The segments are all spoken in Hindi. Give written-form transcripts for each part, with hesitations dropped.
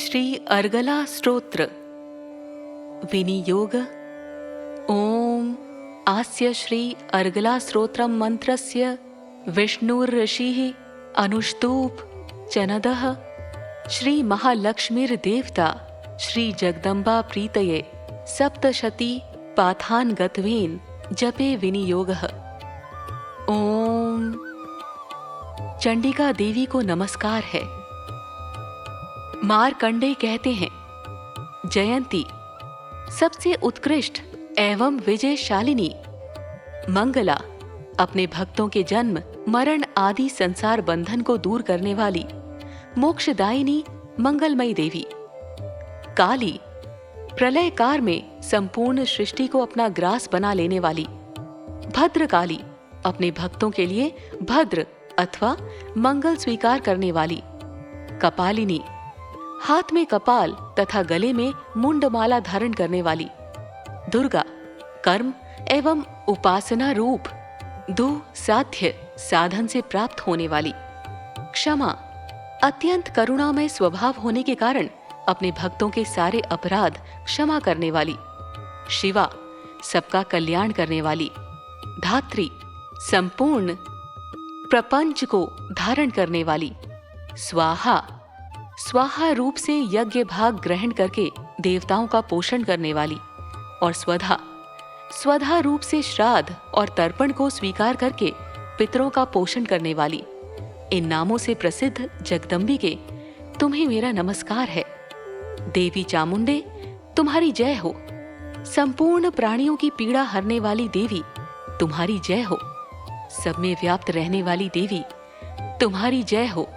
श्री अर्गला स्तोत्र विनियोग। ओम आस्य श्री अर्गला स्तोत्रम मंत्रस्य विष्णुर्ऋषिः अनुष्टुप् चनदः श्री महालक्ष्मीर्देवता श्री जगदम्बा प्रीतये सप्तशती पाथान गत्वेन जपे विनियोगः। ओम। चंडिका देवी को नमस्कार है। मारकंडे कहते हैं, जयंती सबसे उत्कृष्ट एवं विजयशालिनी, मंगला अपने भक्तों के जन्म मरण आदि संसार बंधन को दूर करने वाली, मोक्षदायिनी मंगलमयी देवी। काली प्रलय काल में संपूर्ण सृष्टि को अपना ग्रास बना लेने वाली। भद्रकाली अपने भक्तों के लिए भद्र अथवा मंगल स्वीकार करने वाली। कपालिनी हाथ में कपाल तथा गले में मुंडमाला धारण करने वाली। दुर्गा कर्म एवं उपासना रूप दो साध्य साधन से प्राप्त होने वाली। क्षमा अत्यंत करुणामय स्वभाव होने के कारण अपने भक्तों के सारे अपराध क्षमा करने वाली। शिवा सबका कल्याण करने वाली। धात्री संपूर्ण प्रपंच को धारण करने वाली। स्वाहा स्वाहा रूप से यज्ञ भाग ग्रहण करके देवताओं का पोषण करने वाली। और स्वधा स्वधा रूप से श्राद्ध और तर्पण को स्वीकार करके पितरों का पोषण करने वाली। इन नामों से प्रसिद्ध जगदम्बिके तुम्हें मेरा नमस्कार है। देवी चामुंडे तुम्हारी जय हो। संपूर्ण प्राणियों की पीड़ा हरने वाली देवी तुम्हारी जय हो। सब में व्याप्त रहने वाली देवी तुम्हारी जय हो।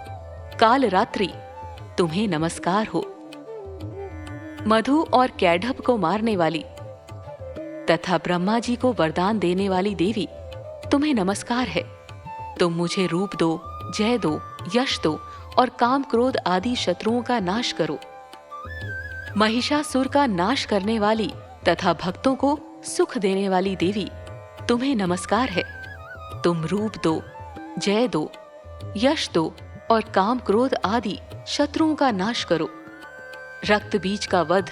काल रात्रि तुम्हें नमस्कार हो। मधु और कैढ़भ को मारने वाली तथा ब्रह्मा जी को वरदान देने वाली देवी तुम्हें नमस्कार है। तुम मुझे रूप दो, जय दो, यश दो और काम क्रोध आदि शत्रुओं का नाश करो। महिषासुर का नाश करने वाली तथा भक्तों को सुख देने वाली देवी तुम्हें नमस्कार है। तुम रूप दो, जय दो, यश दो और काम क्रोध आदि शत्रुओं का नाश करो। रक्त बीज का वध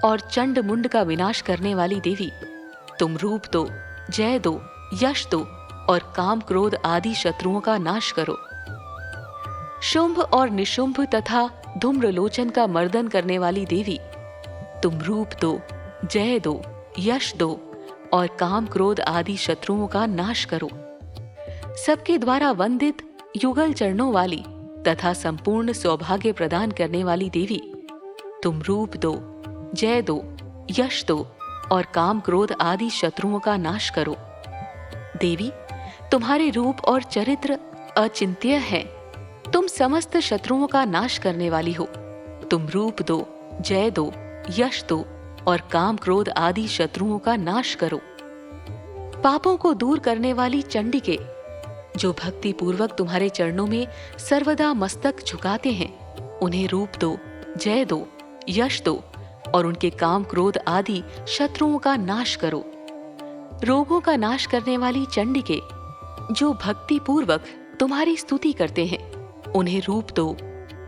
और चंड मुंड का विनाश करने वाली देवी तुम रूप दो, जय दो, यश दो और काम क्रोध आदि शत्रुओं का नाश करो। शुंभ और निशुंभ तथा धूम्रलोचन का मर्दन करने वाली देवी तुम रूप दो, जय दो, यश दो और काम क्रोध आदि शत्रुओं का नाश करो। सबके द्वारा वंदित युगल चरणों वाली तथा संपूर्ण सौभाग्य प्रदान करने वाली देवी तुम रूप दो, जय दो, यश दो और काम क्रोध आदि शत्रुओं का नाश करो। देवी तुम्हारे रूप और चरित्र अचिंत्य है। तुम समस्त शत्रुओं का नाश करने वाली हो। तुम रूप दो, जय दो, यश दो और काम क्रोध आदि शत्रुओं का नाश करो। पापों को दूर करने वाली चंडिके जो भक्ति पूर्वक तुम्हारे चरणों में सर्वदा मस्तक झुकाते हैं, उन्हें रूप दो, जय दो, यश दो और उनके काम क्रोध आदि शत्रुओं का नाश करो। रोगों का नाश करने वाली चंडिके जो भक्ति पूर्वक तुम्हारी स्तुति करते हैं, उन्हें रूप दो,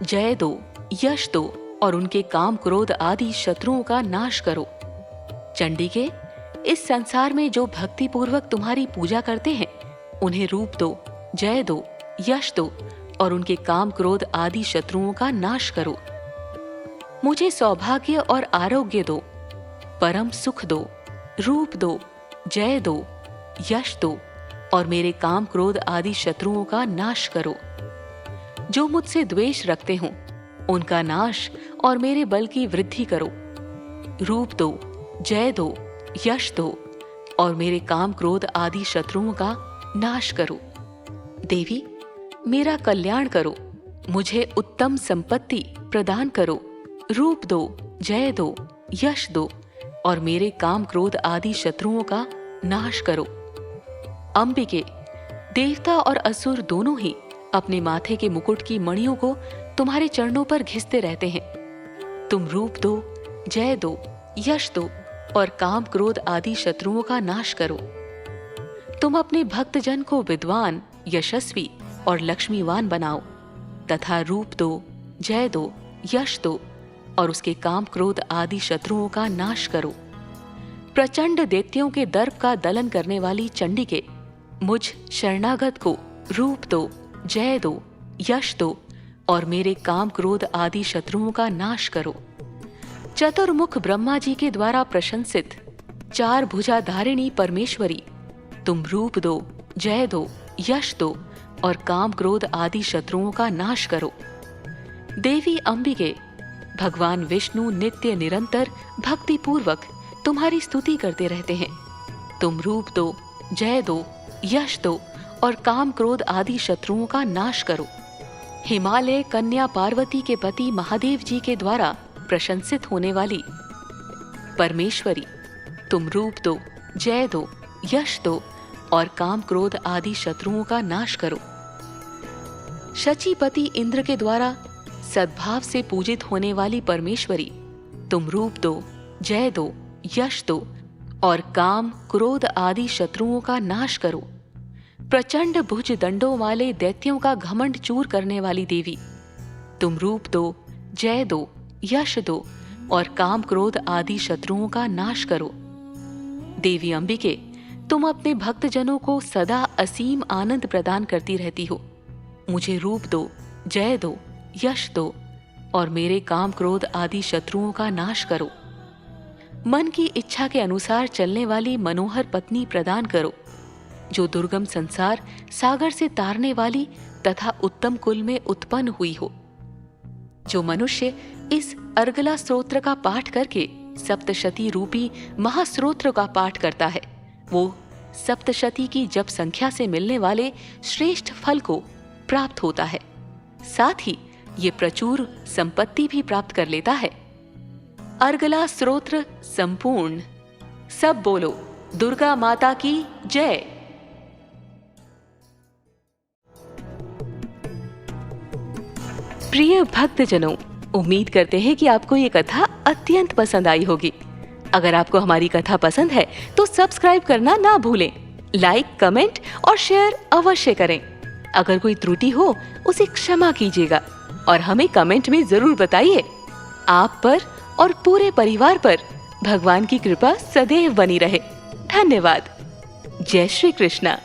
जय दो, यश दो और उनके काम क्रोध आदि शत्रुओं का नाश करो। चंडिके इस संसार में जो भक्ति पूर्वक तुम्हारी पूजा करते हैं, उन्हें रूप दो, जय दो, यश दो और उनके काम क्रोध आदि शत्रुओं का नाश करो। मुझे सौभाग्य और आरोग्य दो, परम सुख दो, रूप दो, जय दो, यश दो और मेरे काम क्रोध आदि शत्रुओं का नाश करो। जो मुझसे द्वेष रखते हों, उनका नाश और मेरे बल की वृद्धि करो। रूप दो, जय दो, यश दो और मेरे काम क्रोध आदि शत्रुओं का नाश करो। देवी मेरा कल्याण करो। मुझे उत्तम संपत्ति प्रदान करो। रूप दो, जय दो, यश दो और मेरे काम क्रोध आदि शत्रुओं का नाश करो। अंबिके देवता और असुर दोनों ही अपने माथे के मुकुट की मणियों को तुम्हारे चरणों पर घिसते रहते हैं। तुम रूप दो, जय दो, यश दो और काम क्रोध आदि शत्रुओं का नाश करो। तुम अपने भक्तजन को विद्वान, यशस्वी और लक्ष्मीवान बनाओ तथा रूप दो, जय दो, यश दो और उसके काम क्रोध आदि शत्रुओं का नाश करो। प्रचंड दैत्यों के दर्प का दलन करने वाली चंडिके, मुझ शरणागत को रूप दो, जय दो, यश दो और मेरे काम क्रोध आदि शत्रुओं का नाश करो। चतुर्मुख ब्रह्मा जी के द्वारा प्रशंसित चार भुजाधारिणी परमेश्वरी, तुम रूप दो, जय दो, यश दो और काम क्रोध आदि शत्रुओं का नाश करो। देवी अंबिके, भगवान विष्णु नित्य निरंतर भक्ति पूर्वक तुम्हारी स्तुति करते रहते हैं। तुम रूप दो, जय दो, यश दो और काम क्रोध आदि शत्रुओं का नाश करो। हिमालय कन्या पार्वती के पति महादेव जी के द्वारा प्रशंसित होने वाली परमेश्वरी, तुम रूप दो, जय दो, यश दो और काम क्रोध आदि शत्रुओं का नाश करो। शचीपति इंद्र के द्वारा सद्भाव से पूजित होने वाली परमेश्वरी, तुम रूप दो, जय दो, यश दो और काम क्रोध आदि शत्रुओं का नाश करो। प्रचंड भुज दंडों वाले दैत्यों का घमंड चूर करने वाली देवी, तुम रूप दो, जय दो, यश दो और काम क्रोध आदि शत्रुओं का नाश करो। देवी अंबिके, तुम अपने भक्तजनों को सदा असीम आनंद प्रदान करती रहती हो। मुझे रूप दो, जय दो, यश दो और मेरे काम क्रोध आदि शत्रुओं का नाश करो। मन की इच्छा के अनुसार चलने वाली मनोहर पत्नी प्रदान करो, जो दुर्गम संसार सागर से तारने वाली तथा उत्तम कुल में उत्पन्न हुई हो। जो मनुष्य इस अर्गला स्तोत्र का पाठ करके सप्तशती रूपी महास्त्रोत्र का पाठ करता है, वो सप्तशती की जप संख्या से मिलने वाले श्रेष्ठ फल को प्राप्त होता है। साथ ही ये प्रचुर संपत्ति भी प्राप्त कर लेता है। अर्गला स्तोत्र संपूर्ण। सब बोलो दुर्गा माता की जय। प्रिय भक्तजनों, उम्मीद करते हैं कि आपको ये कथा अत्यंत पसंद आई होगी। अगर आपको हमारी कथा पसंद है तो सब्सक्राइब करना ना भूलें, लाइक, कमेंट और शेयर अवश्य करें। अगर कोई त्रुटि हो उसे क्षमा कीजिएगा और हमें कमेंट में जरूर बताइए। आप पर और पूरे परिवार पर भगवान की कृपा सदैव बनी रहे। धन्यवाद। जय श्री कृष्णा।